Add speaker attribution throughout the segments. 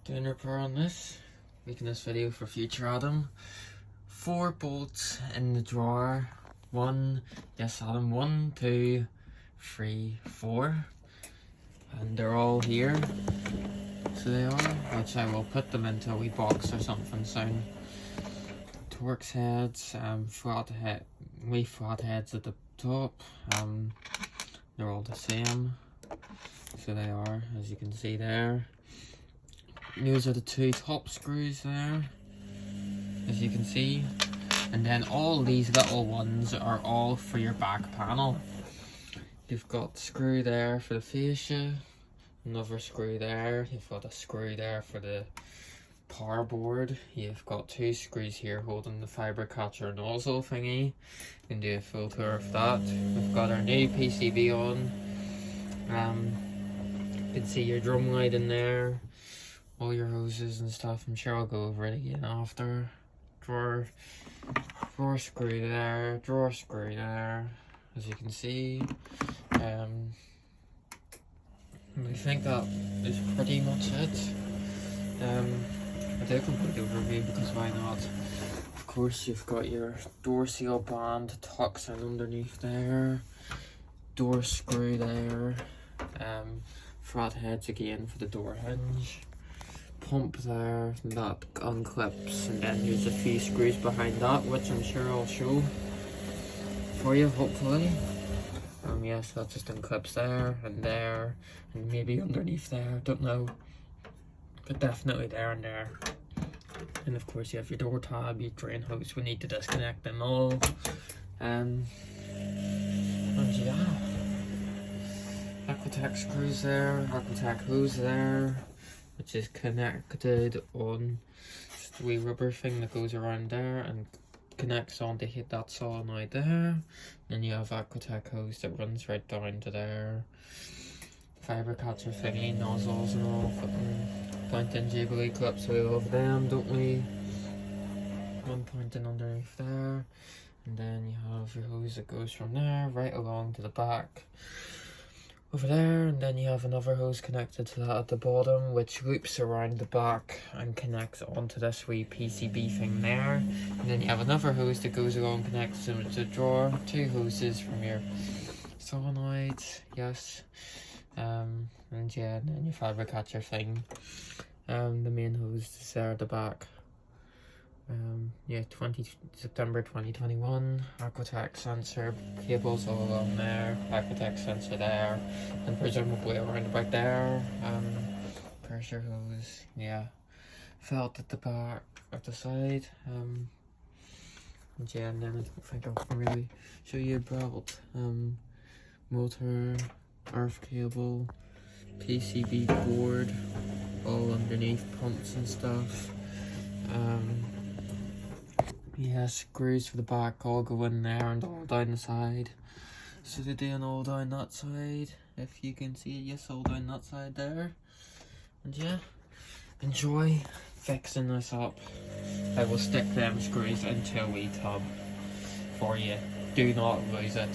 Speaker 1: Doing repair on this, making this video for future Adam. 4 bolts in the drawer. Adam, 1, 2, 3, 4. And they're all here. So they are, which I will put them into a wee box or something soon. Torx heads, flat heads at the top. They're all the same. So they are, as you can see there. Those are the 2 top screws there, as you can see. And then all these little ones are all for your back panel. You've got the screw there for the fascia, another screw there, you've got a screw there for the power board, you've got 2 screws here holding the FIBERCatcher nozzle thingy. You can do a full tour of that. We've got our new PCB on. You can see your drum light in there, all your hoses and stuff. I'm sure I'll go over it again after. Drawer screw there, drawer screw there, as you can see. I think that is pretty much it. I do a complete overview because why not? Of course, you've got your door seal band tucks in underneath there, door screw there, flat heads again for the door hinge, pump there, that unclips, and then there's a few screws behind that, which I'm sure I'll show for you, hopefully. Yes, that just unclips there, and maybe underneath there, don't know, but definitely there and there. And of course you have your door tab, your drain hose, we need to disconnect them all. And yeah, Aquatech screws there, Aquatech hose there, which is connected on just a wee rubber thing that goes around there and connects on to hit that solenoid there. Then you have Aquatech hose that runs right down to there. FIBERCatcher thingy, nozzles and all, pointing jiggly clips, we love them, don't we? One pointing underneath there, and then you have your hose that goes from there right along to the back over there, and then you have another hose connected to that at the bottom, which loops around the back and connects onto this wee PCB thing there. And then you have another hose that goes along, connects to the drawer, 2 hoses from your solenoid, yes. And yeah, and then your FIBERCatcher thing. The main hose is there at the back. Yeah, September 2021. Aquatech sensor cables all along there. Aquatech sensor there, and presumably around about there. Pressure hose. Yeah, felt at the back, at the side. And yeah, and then I don't think I can really show you about motor, earth cable, PCB cord, all underneath pumps and stuff. Yeah, screws for the back all go in there and all down the side. So they're doing all down that side, if you can see it, yes, all down that side there. And yeah, enjoy fixing this up. I will stick them screws into a wee tub for you. Do not lose it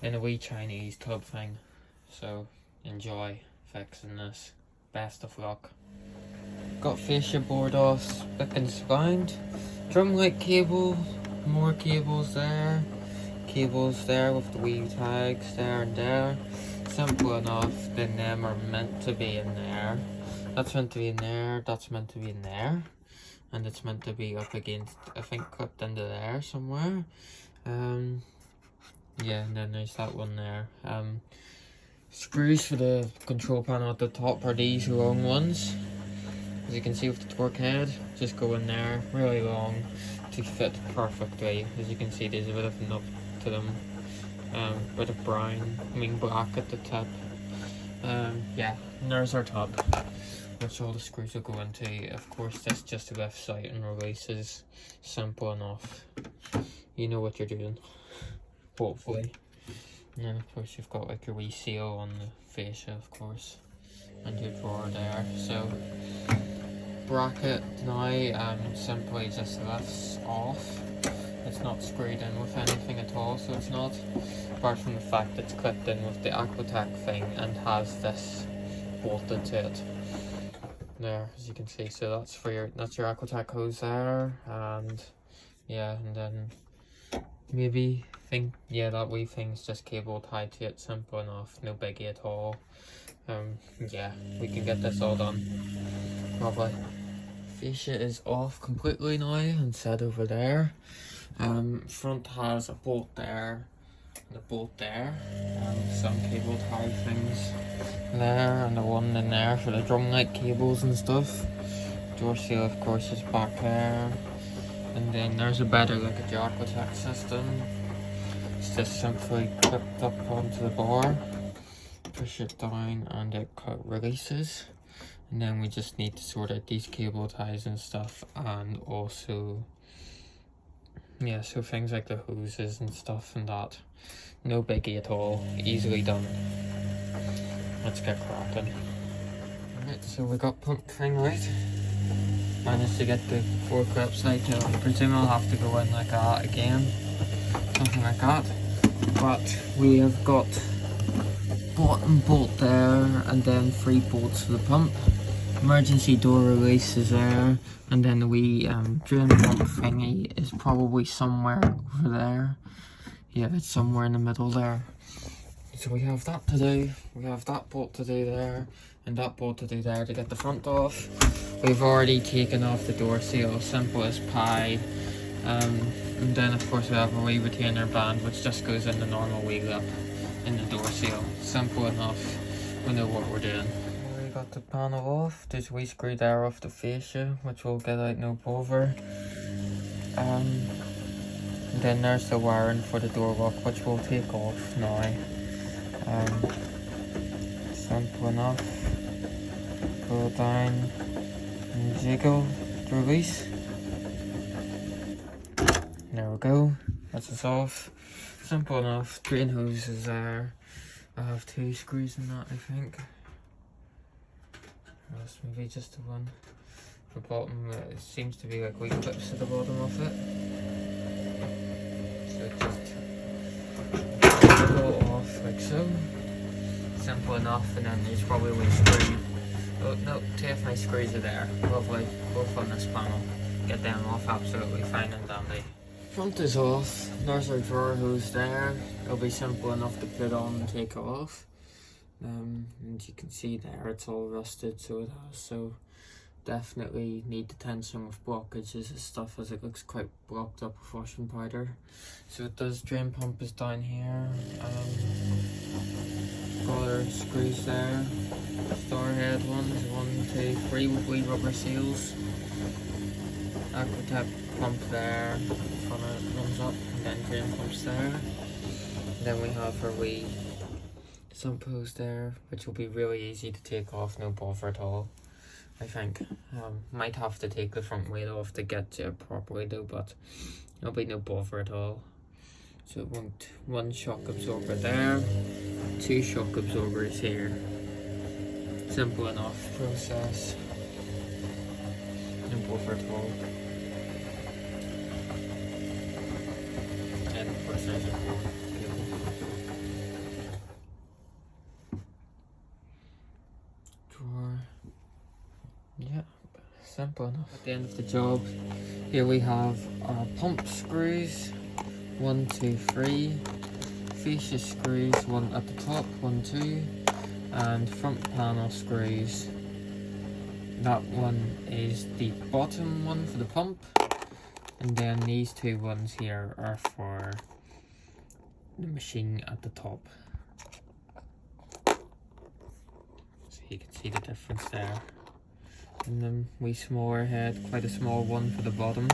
Speaker 1: in a wee Chinese tub thing. So enjoy fixing this. Best of luck. Got fascia board off, spick and spined. Drum light cable, more cables there with the wee tags there and there. Simple enough. Then them are meant to be in there. That's meant to be in there, that's meant to be in there. And it's meant to be up against, I think, clipped into there somewhere. Yeah, and then there's that one there. Screws for the control panel at the top are these long ones. As you can see with the torque head, just go in there, really long, to fit perfectly. As you can see, there's a bit of nub to them, bit of black at the tip. Yeah, and there's our tub, which all the screws will go into. Of course, this just lifts out and releases. Simple enough. You know what you're doing, hopefully. And then of course you've got like your wee seal on the fascia, of course, and your drawer there. So bracket now simply just lifts off. It's not screwed in with anything at all, so it's not, apart from the fact it's clipped in with the Aquatech thing and has this bolted to it. there, as you can see. So that's for your Aquatech hose there, and yeah, and then maybe yeah, that wee thing's just cable tied to it. Simple enough, no biggie at all. Yeah, we can get this all done probably. Fascia is off completely now and set over there. Front has a bolt there and a bolt there, some cable tie things there, and the one in there for the drum light cables and stuff. Door seal, of course, is back there, and then there's a better look at your Aquatech system. It's just simply clipped up onto the bar, push it down, and it releases. And then we just need to sort out these cable ties and stuff, and also, yeah, so things like the hoses and stuff and that. No biggie at all, easily done. Let's get cracking. Alright, so we got pump thing right. Managed to get the 4 clips out. I presume I'll have to go in like that again, something like that. But we have got bottom bolt there, and then 3 bolts for the pump. Emergency door release is there, and then the wee drain pump thingy is probably somewhere over there. Yeah, it's somewhere in the middle there. So we have that to do, we have that bolt to do there, and that bolt to do there to get the front off. We've already taken off the door seal, simple as pie. And then of course we have a wee retainer band which just goes in the normal wee lip in the door seal. Simple enough, we know what we're doing. We got the panel off, there's a wee screw there off the fascia which will get out no bother. And then there's the wiring for the door lock which we'll take off now. Simple enough, pull it down and jiggle to release. There we go, that's us off. Simple enough. Drain hose is there. I have 2 screws in that, I think. That's maybe just the one. The bottom, it seems to be like wee clips at the bottom of it. So just pull it off like so. Simple enough, and then there's probably a wee screw. Oh no, 2 of my screws are there. Lovely, both on this panel. Get them off absolutely fine and dandy. Front is off, there's our drawer hose there. It'll be simple enough to put on and take off. And you can see there it's all rusted, so it has. So definitely need to tend some of blockages and stuff, as it looks quite blocked up with washing powder. So it does. Drain pump is down here. Got our screws there. Star head ones, 1, 2, 3 with wee rubber seals. Aquatech pump there, runs up, and then drain pumps there. And then we have our wee sump hose there, which will be really easy to take off, no bother at all, I think. Might have to take the front weight off to get to it properly though, but it'll be no bother at all. So it won't. 1 shock absorber there, 2 shock absorbers here. Simple enough process, no bother at all. And of course there's a cable. Drawer. Yeah, simple enough. At the end of the job, here we have our pump screws. 1, 2, 3. Fascia screws, 1 at the top, 1, 2. And front panel screws. That one is the bottom one for the pump. And then these 2 ones here are for the machine at the top. So you can see the difference there. And then we smaller head, quite a small one for the bottom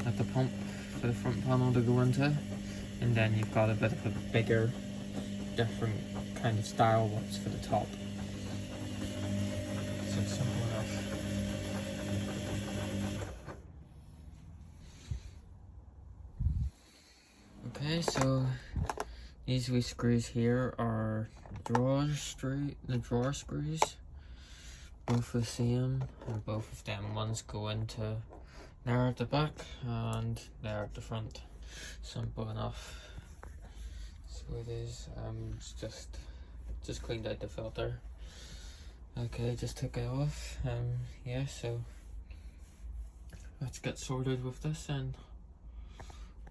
Speaker 1: at the pump for the front panel to go into. And then you've got a bit of a bigger, different kind of style ones for the top. So it's simple enough. Okay, so these wee screws here are the drawer screws. Both the same, and both of them ones go into there at the back and there at the front. Simple enough. So it is. It's just cleaned out the filter. Okay, just took it off. Yeah, so let's get sorted with this and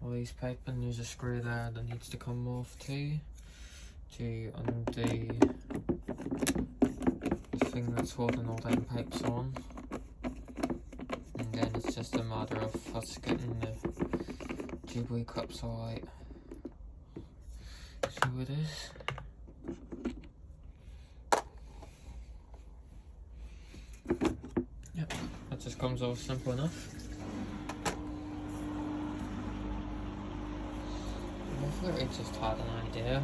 Speaker 1: all these piping. There's a screw there that needs to come off too to undo the thing that's holding all them pipes on. And then it's just a matter of us getting the Jubilee clips all out. So it is. Yep, that just comes off simple enough. I literally just had an idea.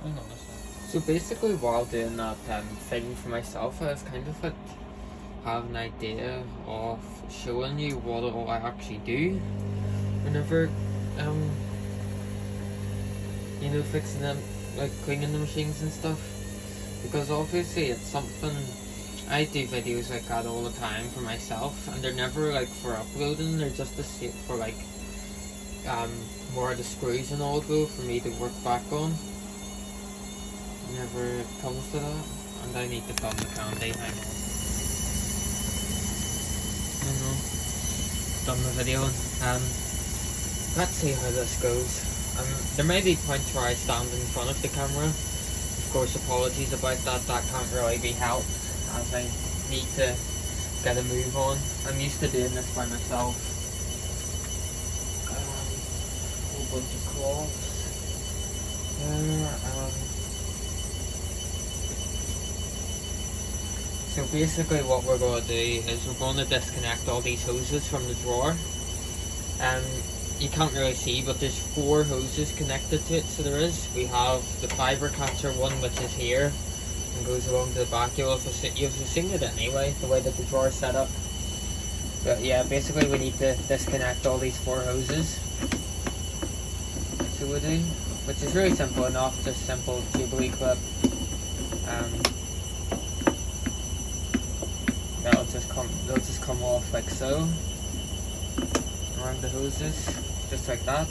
Speaker 1: Hang on a sec. So basically while doing that thing for myself, I was kind of like have an idea of showing you what it will actually do whenever you know, fixing them, like cleaning the machines and stuff, because obviously it's something I do videos like that all the time for myself, and they're never like for uploading, they're just to see for like more of the screws and all go for me to work back on whenever it comes to that. And I need to film the candy, hang on. I know. Done the video. Let's see how this goes. There may be points where I stand in front of the camera. Of course, apologies about that. That can't really be helped, as I need to get a move on. I'm used to doing this by myself. Whole bunch of cloths. So basically what we're going to do is we're going to disconnect all these hoses from the drawer. You can't really see, but there's 4 hoses connected to it, so there is. We have the FIBERCatcher one, which is here and goes along to the back. You'll have seen it anyway, the way that the drawer is set up. But yeah, basically we need to disconnect all these 4 hoses. So we do, which is really simple enough, just simple Jubilee clip. They'll just come off like so around the hoses, just like that.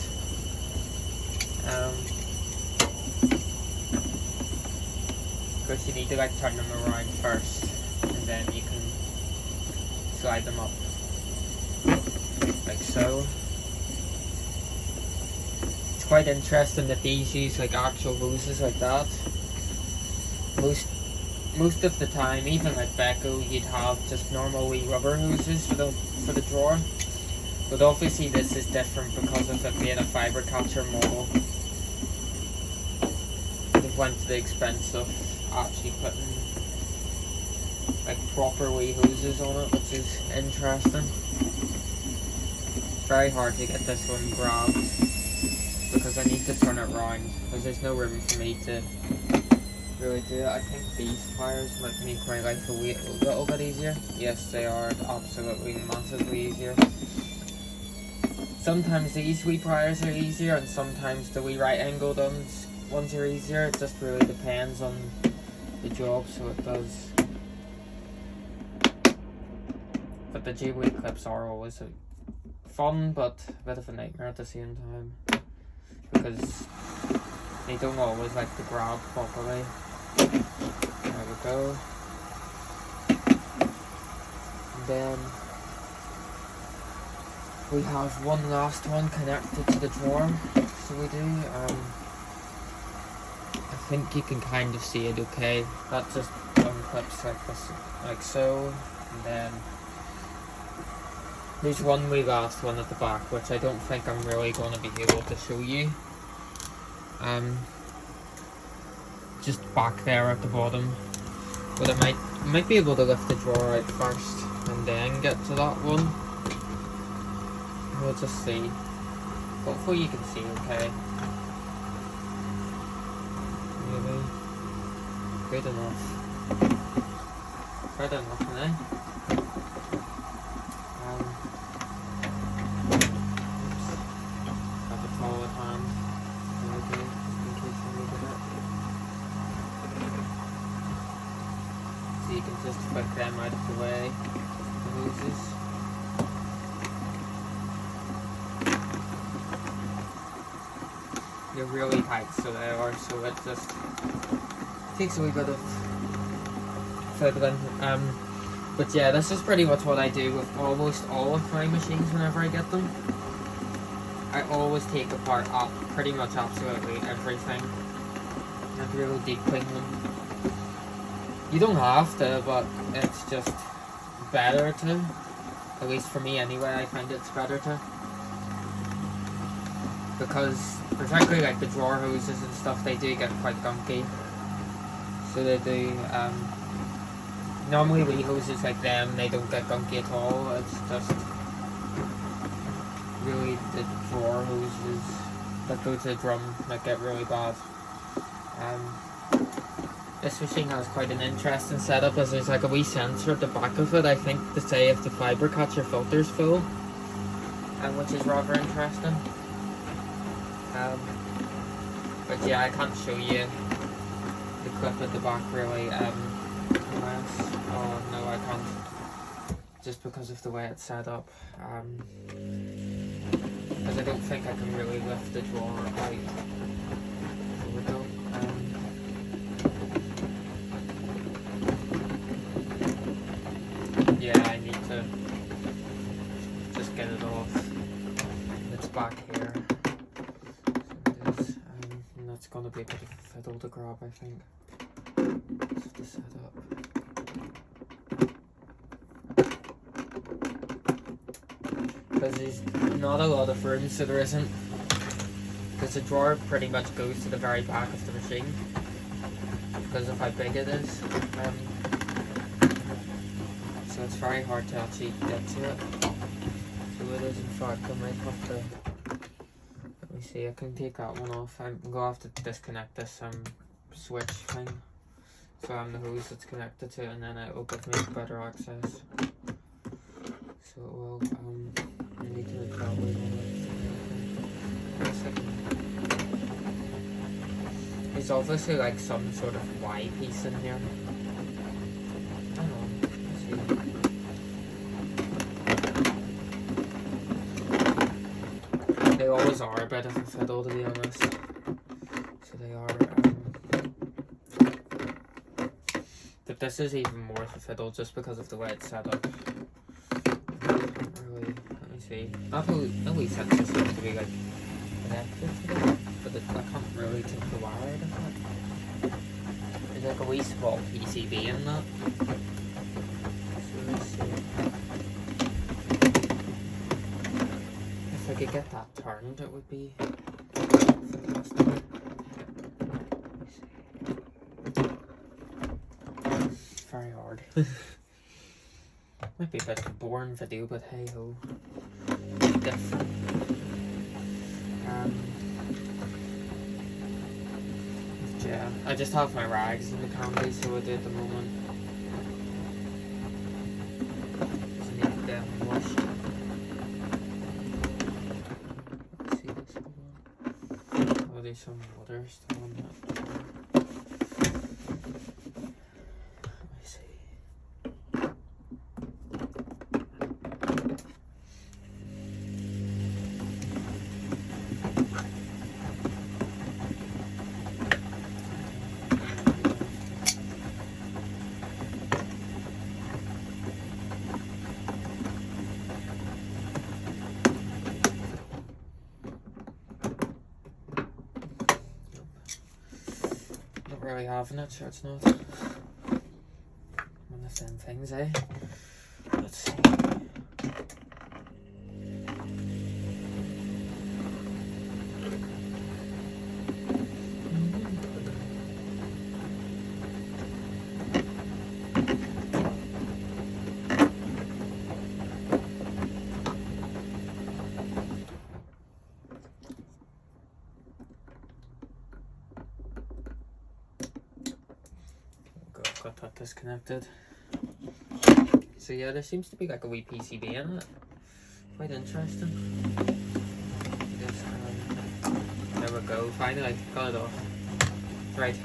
Speaker 1: Of course you need to like turn them around first, and then you can slide them up like so. It's quite interesting that these use like actual hoses like that. Most of the time, even like Beko, you'd have just normal wee rubber hoses for the drawer. But obviously this is different because of it being a FIBERCatcher model. They've went to the expense of actually putting like proper wee hoses on it, which is interesting. It's very hard to get this one grabbed because I need to turn it round because there's no room for me to really do it. I think these pliers might make my life a little bit easier. Yes, they are absolutely massively easier. Sometimes these wee pliers are easier, and sometimes the wee right angled ones are easier. It just really depends on the job, so it does. But the Jubilee clips are always fun, but a bit of a nightmare at the same time because they don't always like to grab properly. There we go. And then we have one last one connected to the drawer. So we do. I think you can kind of see it okay. That just unclips like this, like so. And then there's one wee last one at the back, which I don't think I'm really going to be able to show you. Just back there at the bottom, but I might be able to lift the drawer out first and then get to that one. We'll just see. Hopefully you can see okay. Maybe. Good enough. Good enough, eh? Have a towel at hand. Okay, in case you need it. So you can just put them out of the way, the hoses. They're really tight, so they are, so it just takes a wee bit of fiddling. But yeah, this is pretty much what I do with almost all of my machines whenever I get them. I always take apart pretty much absolutely everything. Like really deep clean them. You don't have to, but it's just better to. At least for me anyway, I find it's better to. Because particularly like the drawer hoses and stuff, they do get quite gunky. So they do. Normally wee hoses like them, they don't get gunky at all. It's just really the drawer hoses that go to the drum that get really bad. This machine has quite an interesting setup, as there's like a wee sensor at the back of it, I think, to say if the FIBERCatcher filter's full, which is rather interesting. But yeah, I can't show you the clip at the back really, unless, oh no I can't, just because of the way it's set up, because I don't think I can really lift the drawer out. There we go. Yeah, I need to just get it off. It's back here. So it is, and that's gonna be a bit of a fiddle to grab, I think. Just to set up. Because there's not a lot of room, so there isn't. Because the drawer pretty much goes to the very back of the machine. Because of how big it is. So it's very hard to actually get to it. So it is, in fact, I might have to. Let me see, I can take that one off. I'm going to have to disconnect this switch thing. So I'm the hose that's connected to it, and then it will give me better access. So it will, I need to make that way. There's obviously like some sort of Y piece in here. I don't know, let's see. They always are a bit of a fiddle, to be honest. So they are, but this is even more of a fiddle just because of the way it's set up. Really, let me see. That wee sensor seems to be like connected to it, but I can't really take the wire out of it. There's like a wee small PCB in that. So let's see. If I could get that turned, it would be fantastic. Very hard. Might be a bit of a boring video, but hey ho. Different. Yeah, I just have my rags in the candy, so I do at the moment. Just need them washed. Let's see this one. Oh, there's some water still on that. Really having it, sure it's not. One of them things, eh? Let's see. Got that disconnected. So yeah, there seems to be like a wee PCB in it. Quite interesting. Just, there we go, finally got it off. Right.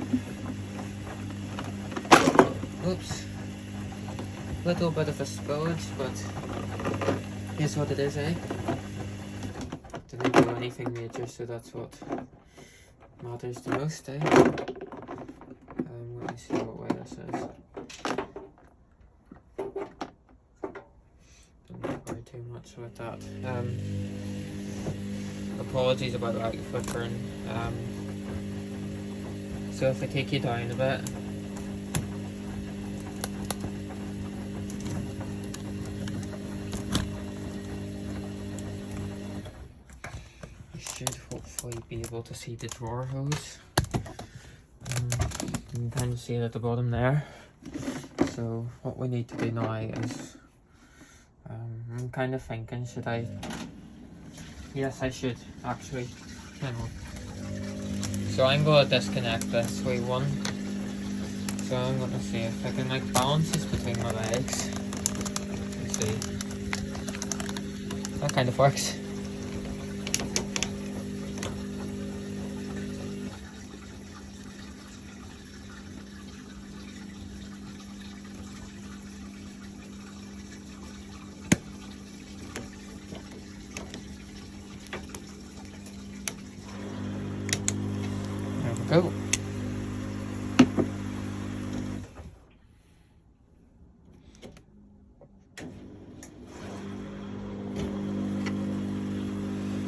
Speaker 1: Oops. Little bit of a spillage, but here's what it is, eh? Didn't do anything major, so that's what matters the most, eh? Let me see what way this is. much with that. Apologies about light flickering. So if I take you down a bit, you should hopefully be able to see the drawer hose. You can kind of see it at the bottom there. So what we need to do now is, I'm kind of thinking, should I? Yes, I should actually. Hang on. So I'm going to disconnect this wee one. So I'm going to see if I can like balance this between my legs. Let's see. That kind of works. Go.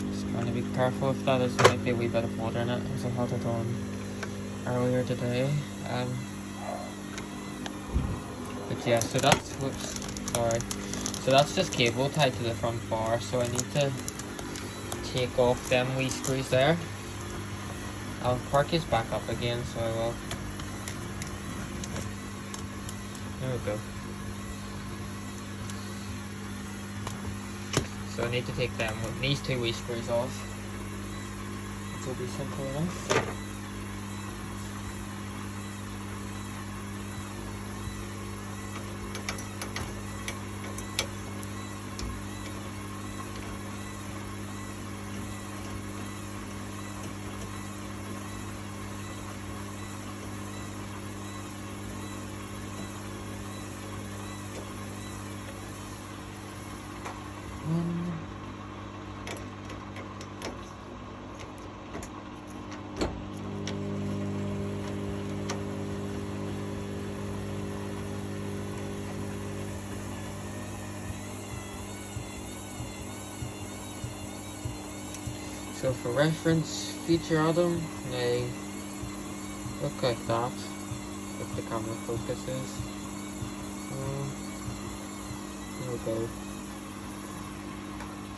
Speaker 1: Just trying to be careful if that is might be a wee bit of water in it, as I had it on earlier today. But yeah, so that's sorry. So that's just cable tied to the front bar, so I need to take off them wee screws there. I'll park his back up again, so I will. There we go. So I need to take them with these two wee screws off. Which will be simple enough. So for reference, future Adam may look like that if the camera focuses. There we go.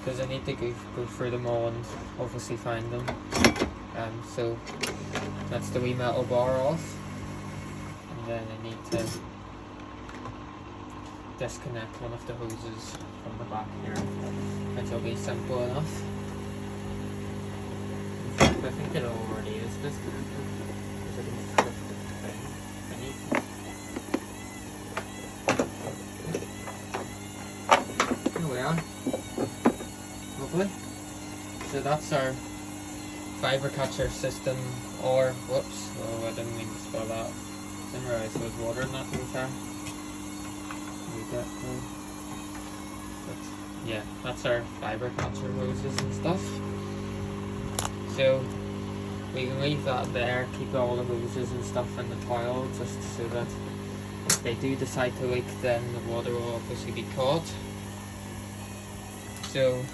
Speaker 1: Because I need to go through them all and obviously find them. So that's the wee metal bar off, and then I need to disconnect one of the hoses from the back here, which will be simple enough. I think it already is disconnected. Here we are. Lovely. So that's our FIBERCatcher system, or whoops, oh I didn't mean to spell that. Didn't realise there was water in that to be fair. But yeah, that's our FIBERCatcher hoses and stuff. So we can leave that there, keep all the hoses and stuff in the tile, just so that if they do decide to leak, then the water will obviously be caught. So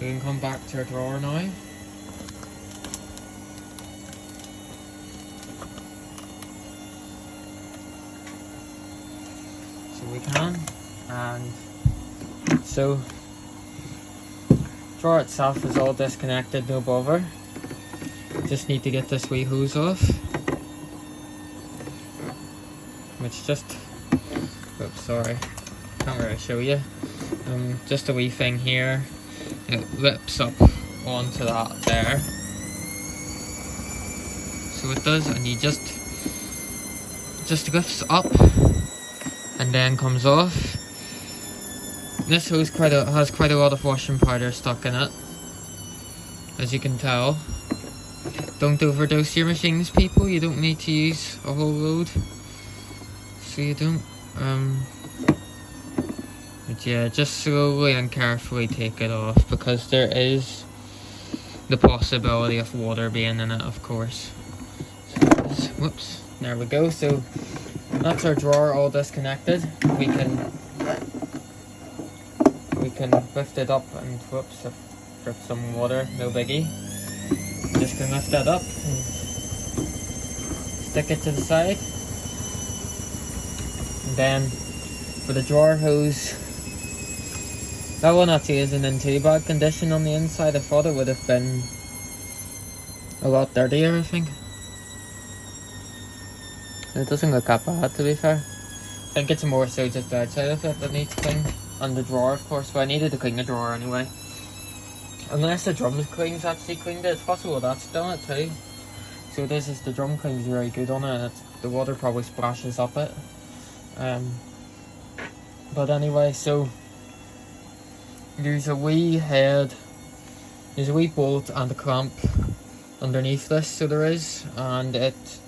Speaker 1: we can come back to our drawer now. So we can, and so drawer itself is all disconnected, no bother. Just need to get this wee hose off, which just, oops, sorry, can't really show you. Just a wee thing here, it whips up onto that there. So it does, and you just lifts up and then comes off. This hose has quite a lot of washing powder stuck in it, as you can tell. Don't overdose your machines, people. You don't need to use a whole load, so you don't. But yeah, just slowly and carefully take it off, because there is the possibility of water being in it, of course. So, whoops, there we go. So that's our drawer all disconnected. We can lift it up and whoops, I've dripped some water, no biggie. Just can lift that up and stick it to the side. And then for the drawer hose, that one actually isn't in too bad condition on the inside. I thought it would have been a lot dirtier, I think. It doesn't look that bad, to be fair. I think it's more so just the outside of it that needs cleaned. And the drawer, of course, but I needed to clean the drawer anyway. Unless the drum clean's actually cleaned it, it's possible that's done it too. So this is, the drum clean's very good on it, and the water probably splashes up it. But anyway, so there's a wee head, there's a wee bolt and a clamp underneath this, so there is, and it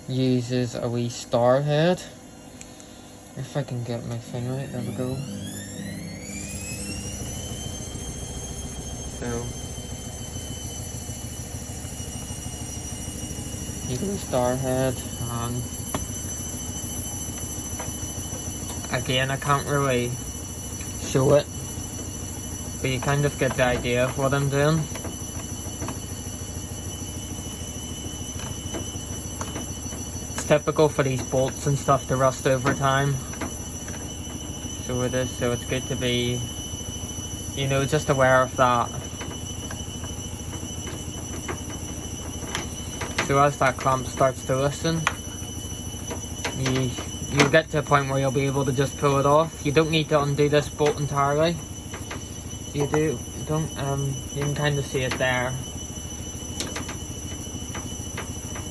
Speaker 1: uses a wee star head. If I can get my thing right, there we go. So, you go star head, and again, I can't really show it, but you kind of get the idea of what I'm doing. It's typical for these bolts and stuff to rust over time. So it is, so it's good to be, you know, just aware of that. So as that clamp starts to loosen, you'll get to a point where you'll be able to just pull it off. You don't need to undo this bolt entirely. You can kind of see it there.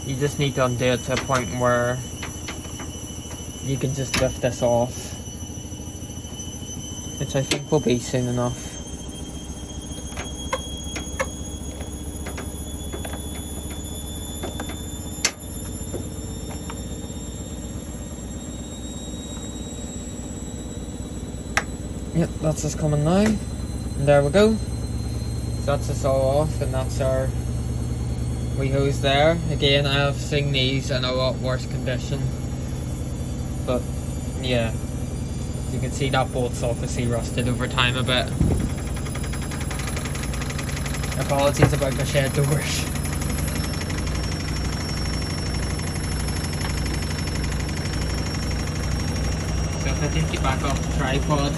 Speaker 1: You just need to undo it to a point where you can just lift this off, which I think will be soon enough. Yep, that's us coming now. And there we go. So that's us all off, and that's our wee hose there. Again, I have seen these in a lot worse condition. But yeah, you can see that bolt's obviously rusted over time a bit. Apologies about the shed doors. So if I take you back off the tripod,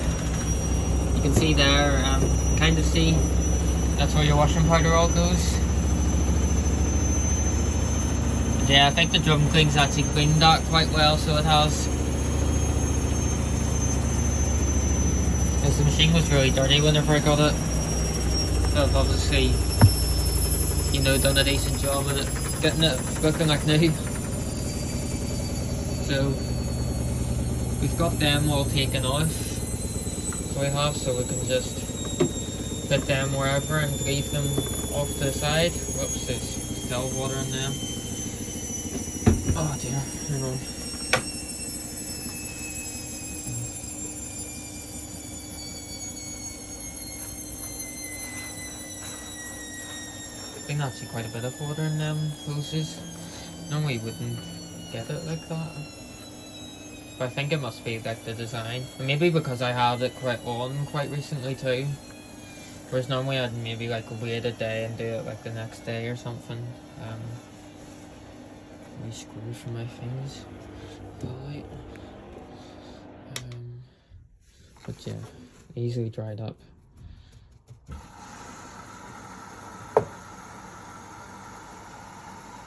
Speaker 1: you can see there, kind of see, that's where your washing powder all goes. And yeah, I think the drum clean's actually cleaned that quite well, so it has. Because the machine was really dirty whenever I got it. So I've obviously, you know, done a decent job at it, getting it looking like new. So we've got them all taken off. We have, so we can just fit them wherever and leave them off to the side. Whoops, there's still water in them. Oh dear, hang on. I think actually quite a bit of water in them hoses. Normally you wouldn't get it like that. I think it must be like the design. Maybe because I had it quite recently too. Whereas normally I'd maybe like wait a day and do it like the next day or something. Wee screw for my fingers. Right. But yeah, easily dried up.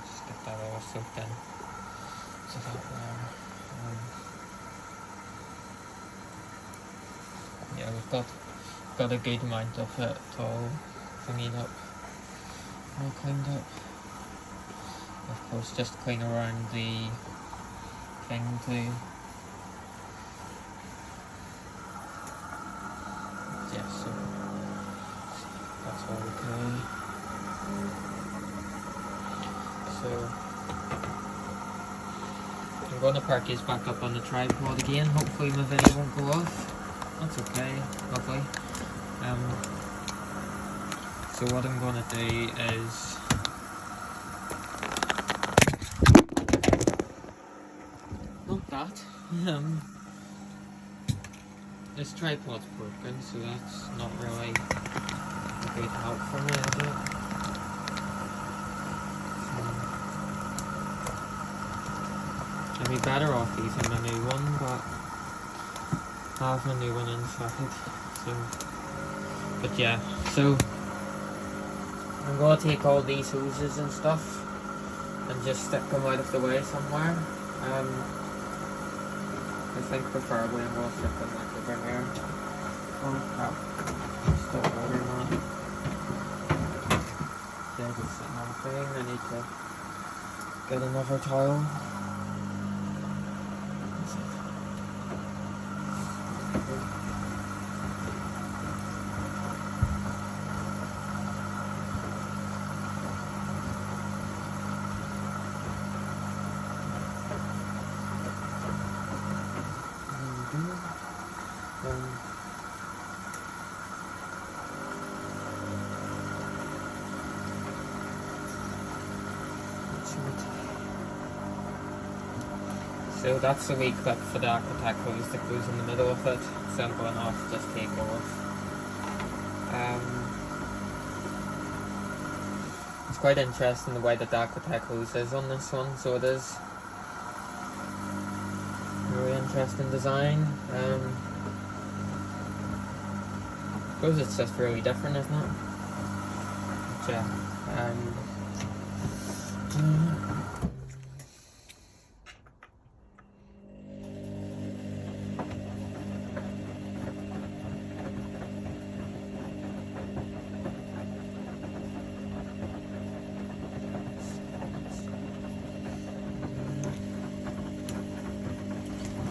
Speaker 1: Just get that all soaked in. So that yeah, we've got a good amount of it all cleaned up, all cleaned up. Of course, just clean around the thing too. Yeah, so that's all okay. So I'm going to park these back up on the tripod again. Hopefully my video won't go off. That's okay, lovely. So what I'm going to do is not that. this tripod's broken, so that's not really a good help for me, is it? I'd be better off using my new one, but I have my new one inside. But yeah, so I'm going to take all these hoses and stuff and just stick them out of the way somewhere. I think preferably I'm going to stick them like over here. Oh crap, still water now. They're just sitting on the thing. I need to get another towel. So that's the wee clip for the Aquatech hose that goes in the middle of it. So I'm going off, just take off. It's quite interesting the way that the Aquatech hose is on this one, so it is a really interesting design. I suppose it's just really different, isn't it? But yeah.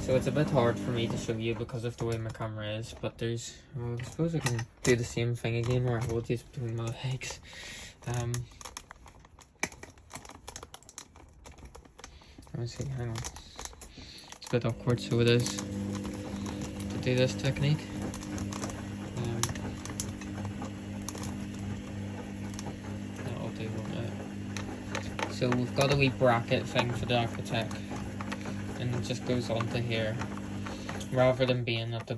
Speaker 1: So it's a bit hard for me to show you because of the way my camera is, but there's, well, I suppose I can do the same thing again where I hold these between my legs. Let me see, hang on. It's a bit awkward, so it is, to do this technique. That'll do, won't it? So we've got a wee bracket thing for the Aquatech. And it just goes onto here, rather than being at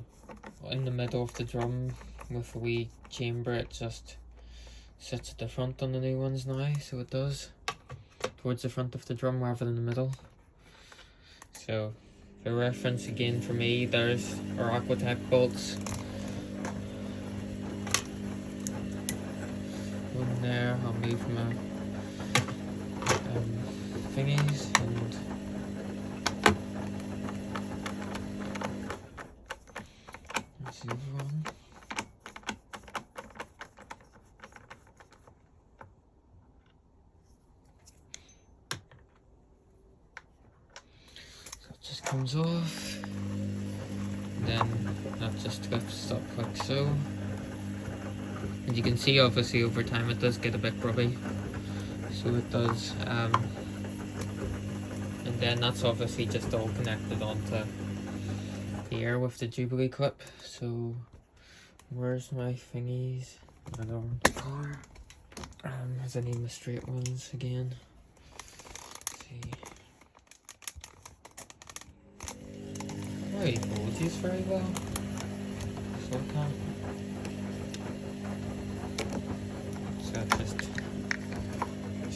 Speaker 1: in the middle of the drum with a wee chamber. It just sits at the front on the new ones now, so it does, towards the front of the drum rather than the middle. So for reference again for me, there's our Aquatech bolts. One there, I'll move my thingies, and one. So it just comes off, and then that just lifts up like so. And you can see obviously over time it does get a bit grubby, so it does. And then that's obviously just all connected onto here with the Jubilee clip. So where's my thingies? I don't want the car. As I need my straight ones again. Let's see. I really hold these very well. So I can't. So just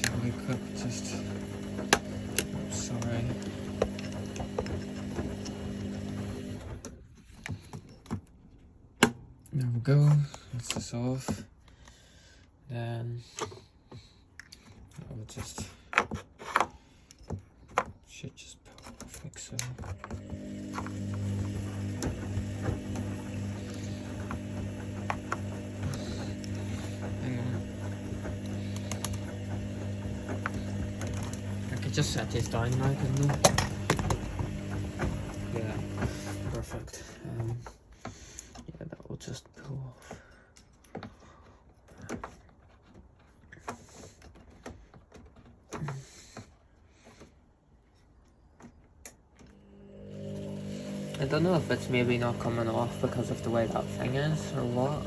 Speaker 1: Jubilee clip, just sorry. There we go, that's this off. Then I will just should just pull off like so. Hang on. I could just set this down now, couldn't I? Yeah, perfect. Yeah, that will just pull off. I don't know if it's maybe not coming off because of the way that thing is or what.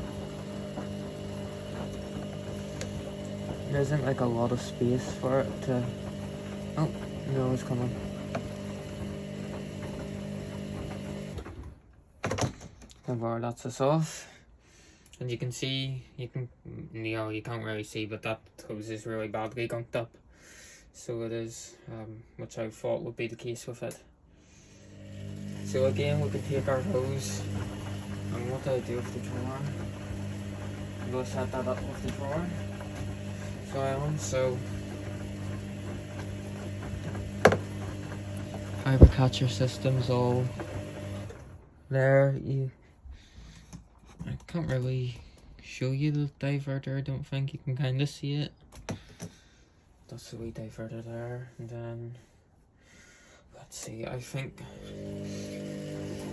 Speaker 1: There isn't like a lot of space for it to... Oh, no, it's coming. There, that's us off. And you can see, you can't really see, but that hose is really badly gunked up. So it is, which I thought would be the case with it. So again, we can take our hose, and what do I do with the drawer? I'm going to set that up with the drawer. So FIBERCatcher system's all there. I can't really show you the diverter, I don't think. You can kind of see it. That's the wee diverter there. And then, let's see, I think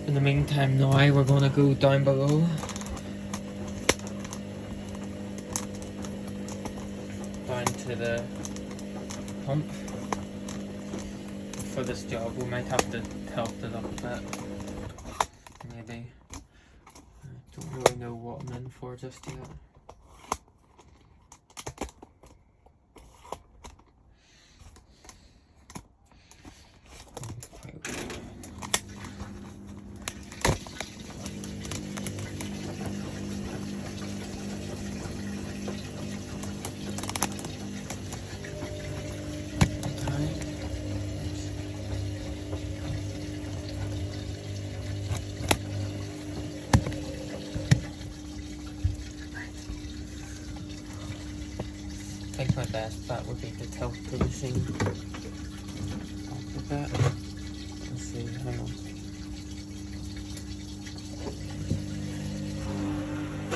Speaker 1: in the meantime now we're going to go down below. Down to the pump. For this job we might have to tilt it up a bit. Maybe. I don't really know what I'm in for just yet. I think my best bet would be to tilt the machine up a bit. Let's see, hang on.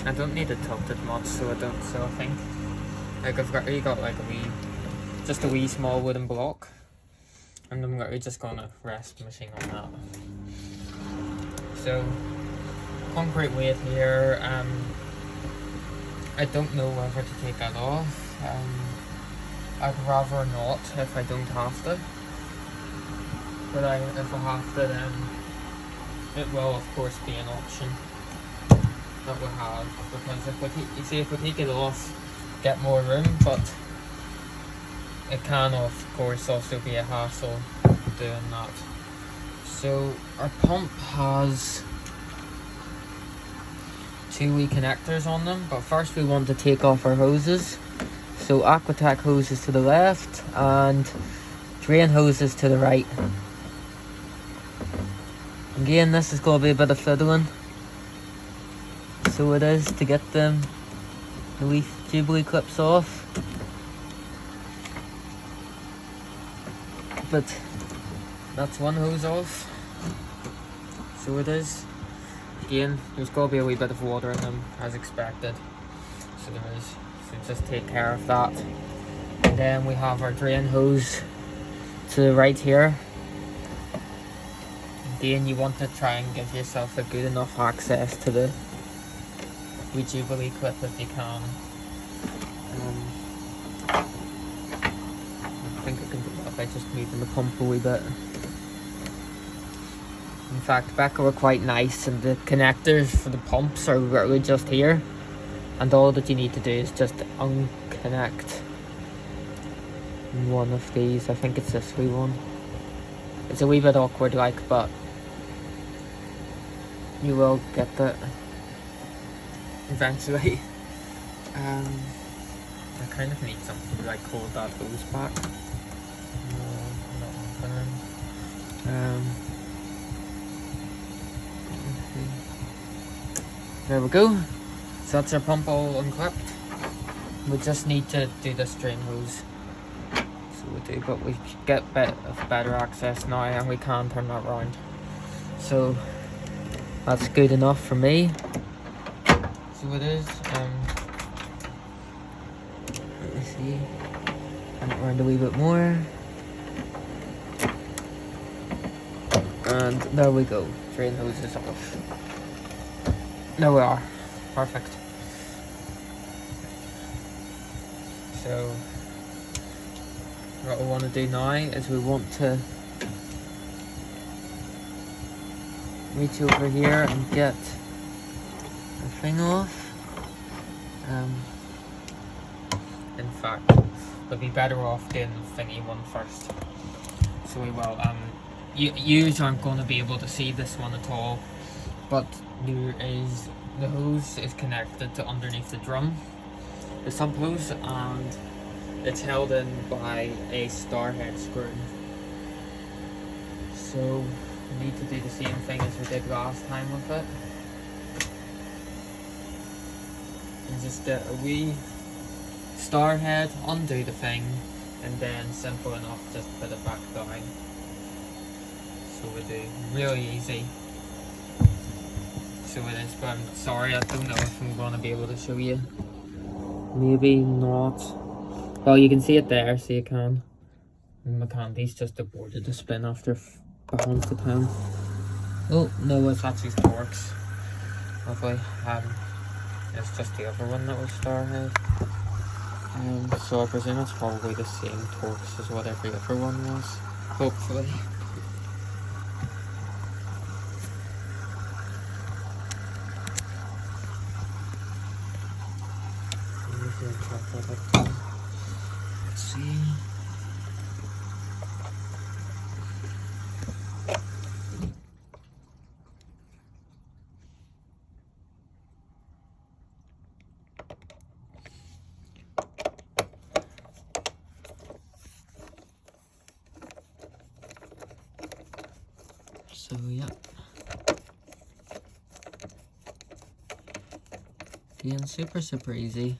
Speaker 1: I don't need it tilted much, so I think like I've got like just a wee small wooden block, and I'm just gonna rest the machine on that. So concrete weight here, I don't know whether to take that off. I'd rather not if I don't have to, but if I have to, then it will of course be an option that we have, because if we take it off, get more room, but it can of course also be a hassle doing that. So our pump has two wee connectors on them, but first we want to take off our hoses. So Aquatac hoses to the left and drain hoses to the right. Again, this is going to be a bit of fiddling. So it is to get the wee jubilee clips off. But that's one hose off. So it is. Again, there's going to be a wee bit of water in them as expected. So there is. So just take care of that. And then we have our drain hose to the right here. Again, you want to try and give yourself a good enough access to the wee jubilee clip if you can. I think I can do that by just moving the pump a wee bit. In fact, Becca were quite nice, and the connectors for the pumps are really just here. And all that you need to do is just unconnect one of these. I think it's this wee one. It's a wee bit awkward like, but you will get that eventually. I kind of need something to like hold that hose back. No, not happening. There we go. So that's our pump all unclipped. We just need to do this drain hose. So we do, but we get better access now, and we can turn that around. So that's good enough for me. So it is. Let me see. Turn it around a wee bit more. And there we go. Drain hose is off. There we are. Perfect. So what we want to do now is we want to reach over here and get the thing off. In fact, we'll be better off doing the thingy one first. So we will. You aren't going to be able to see this one at all. but the hose is connected to underneath the drum, the sump hose, and it's held in by a star head screw. So we need to do the same thing as we did last time with it. And just get a wee star head, undo the thing, and then simple enough just put it back down. So we do really easy. So it is, but I'm sorry, I don't know if I'm going to be able to show you. Maybe not. Well, you can see it there, so you can. And my candy's just aborted to spin after behind the time. Oh no, it's actually Torx. Lovely. It's just the other one that was Starhead. So I presume it's probably the same Torx as what every other one was. Hopefully. Let's see. So yeah, being super easy.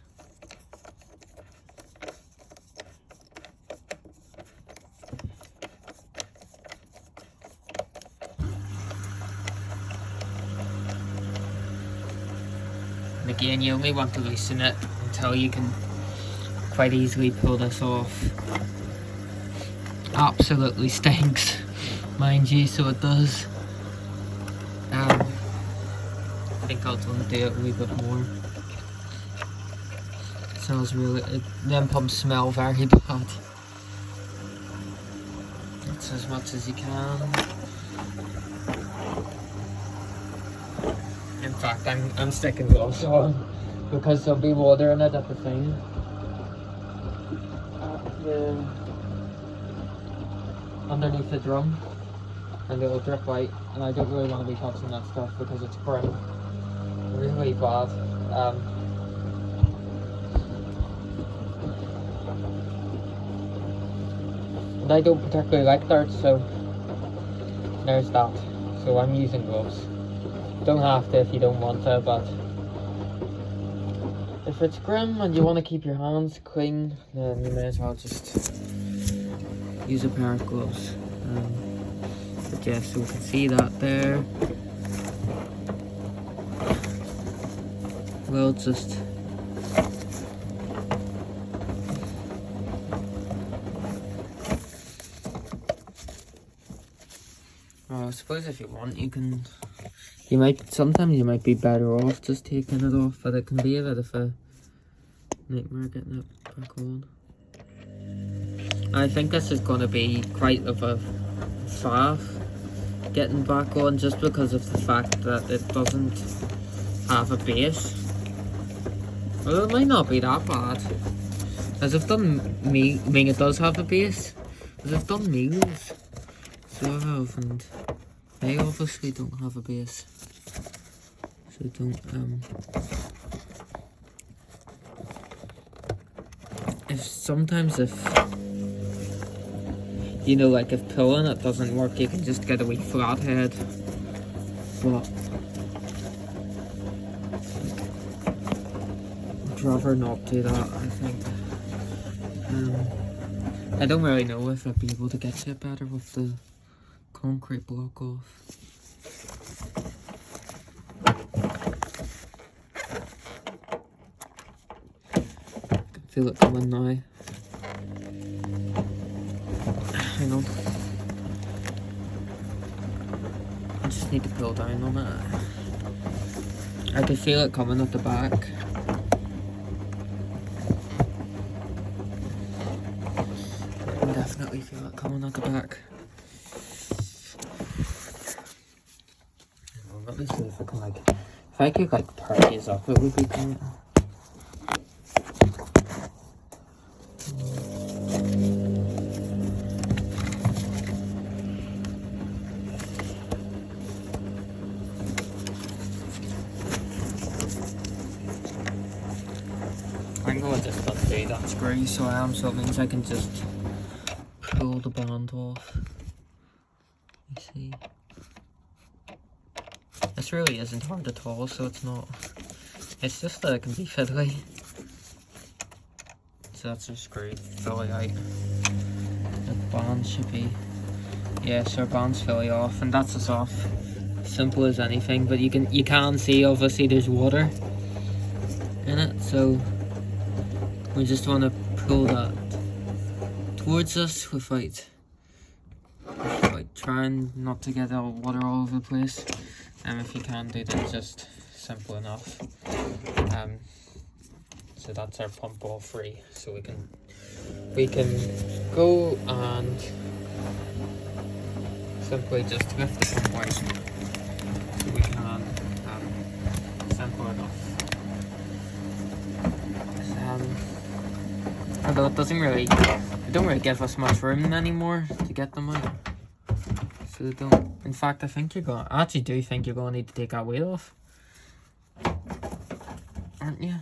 Speaker 1: And again, you only want to loosen it until you can quite easily pull this off. Absolutely stinks, mind you, so it does. I think I'll want to do it a wee bit more. It smells really, them pumps smell very bad. That's as much as you can. In fact, I'm sticking gloves on because there'll be water in it at the thing. Underneath the drum, and it'll drip out, and I don't really want to be touching that stuff because it's brown. Really bad. And I don't particularly like dirt, so there's that. So I'm using gloves. Don't have to if you don't want to, but if it's grim and you want to keep your hands clean, then you may as well just use a pair of gloves. But yeah, so we can see that there. Well, just I suppose if you want, sometimes you might be better off just taking it off, but it can be a bit of a nightmare getting it back on. I think this is going to be quite of a faff getting back on, just because of the fact that it doesn't have a base. Well, it might not be that bad, as I've done it does have a base, as I've done meals, so I have, and they obviously don't have a base, so sometimes if you know, like if pulling it doesn't work, you can just get a wee flat head, but I'd rather not do that, I think. I don't really know if I'd be able to get it better with the concrete block off. I can feel it coming now. Hang on. I just need to pull down on it. I can feel it coming at the back. I can definitely feel it coming at the back. Let me see if I could perk these up, it would be great. I'm going to just undo that screw, so it means I can just pull the band off. You see? This really isn't hard at all, so it's not. It's just that it can be fiddly. So that's our screw fully out. The band should be. Yeah, so our band's fully off, and that's us off. Simple as anything, but you can see obviously there's water in it, so we just want to pull that towards us without trying not to get all water all over the place. And if you can do that, just simple enough. So that's our pump all free, so we can go and simply just lift the pump out. So we can, simple enough. Although it don't really give us much room anymore to get them out. So they don't. In fact, I actually do think you're going to need to take that weight off, aren't you?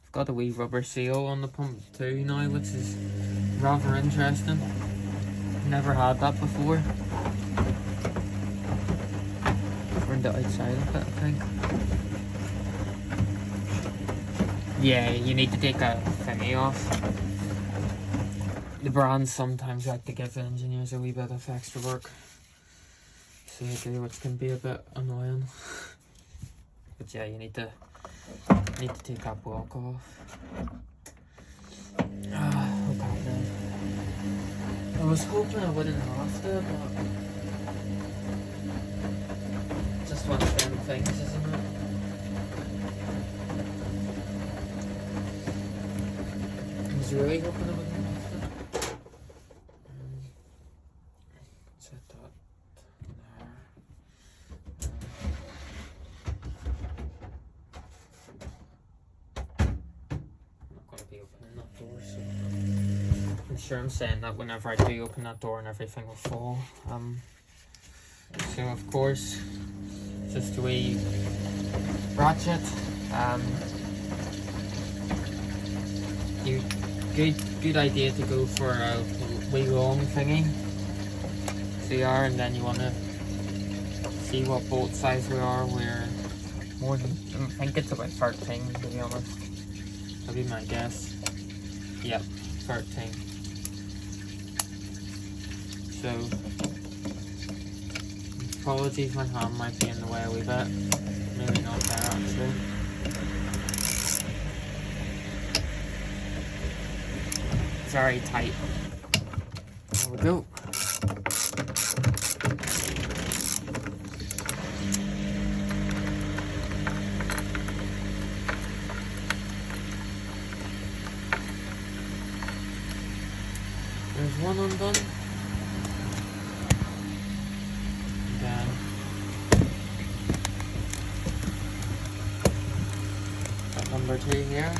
Speaker 1: I've got a wee rubber seal on the pump too now, which is rather interesting. Never had that before. Around the outside of it, I think. Yeah, you need to take a thingy off. The brands sometimes like to give the engineers a wee bit of extra work, so they do, which can be a bit annoying. But yeah, you need to take that block off. Okay then. I was hoping I wouldn't have to, but just one of them things, isn't it? I was really hoping I wouldn't have to. Set that there. I'm not going to be opening that door, so I'm sure I'm saying that whenever I do open that door and everything will fall. So of course, just a wee ratchet. Good idea to go for a wee long thingy. CR, and then you want to see what bolt size we are. We're more than, I think it's about 13 to be honest. That'd be my guess. Yep, 13. So, apologies, my hand might be in the way a wee bit. Maybe not there actually. Very tight. There we go. There's one undone. And then got number 2 here.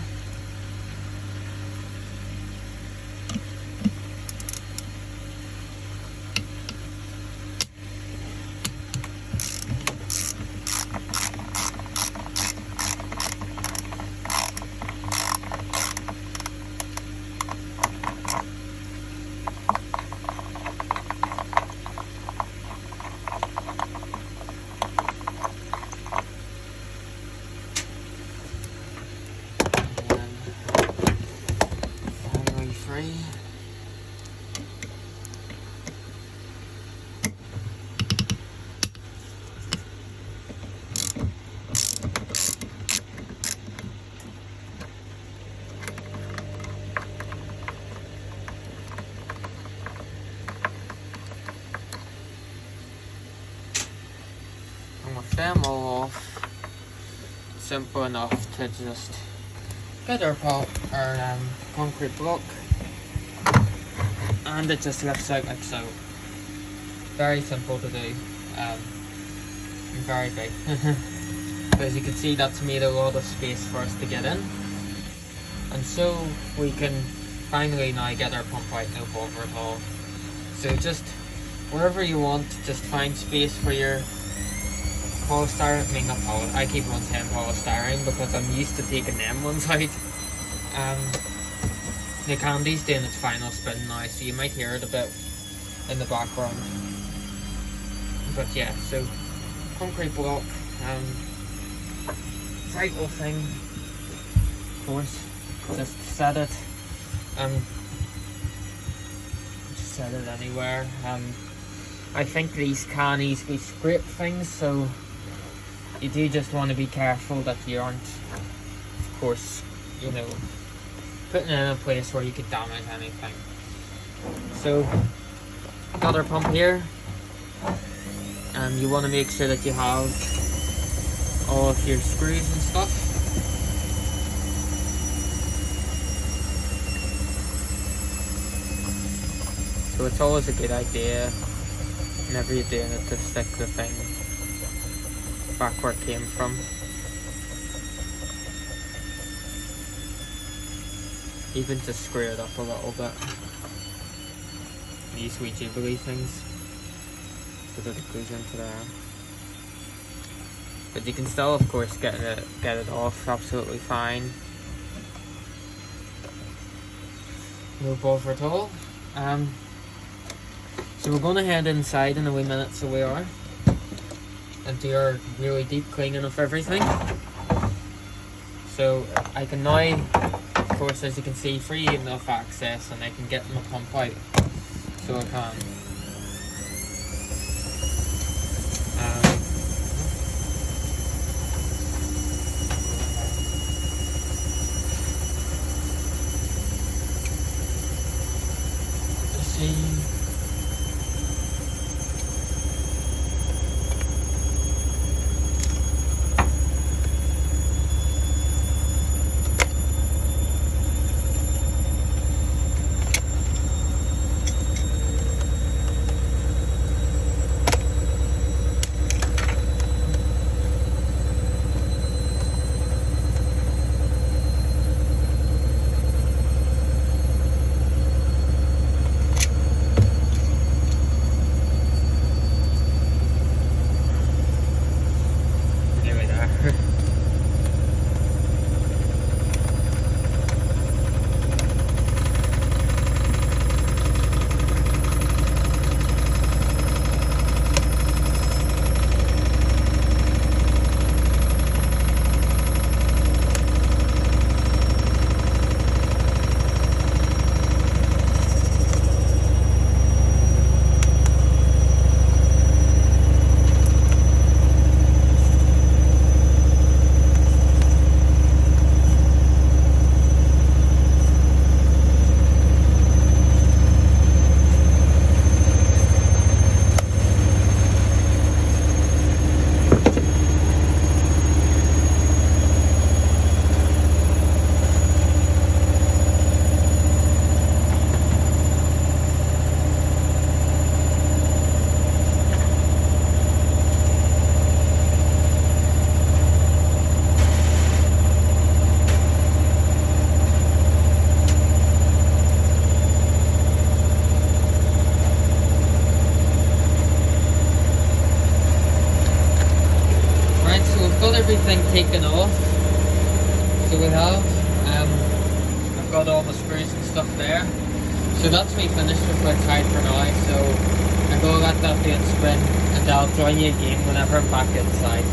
Speaker 1: Them all off. Simple enough to just get our concrete block, and it just lifts out like so. Very simple to do, and very big. But as you can see, that's made a lot of space for us to get in, and so we can finally now get our pump out, no bother at all. So just wherever you want, just find space for your polystyrene, I mean not polystyrene, I keep on saying polystyrene because I'm used to taking them ones out. The candy's doing its final spin now, so you might hear it a bit in the background. But yeah, so concrete block, vital thing, of course, just set it, just set it anywhere. I think these can easily scrape things, so you do just want to be careful that you aren't, of course, you know, putting it in a place where you could damage anything. So, got our pump here, and you want to make sure that you have all of your screws and stuff. So it's always a good idea, whenever you're doing it, to stick the thing back where it came from. Even just screw it up a little bit. These wee jiggly things, so that it goes into there. But you can still, of course, get it off absolutely fine. No bother at all. So we're going to head inside in a wee minute, so we are, and do our really deep cleaning of everything. So I can now, of course, as you can see, free enough access, and I can get my pump out. So I can. Let's see. Everything taken off, so we have, I've got all the screws and stuff there, so that's me finished with outside for now. So I'm going to let that be in spin, and I'll join you again whenever I'm back inside.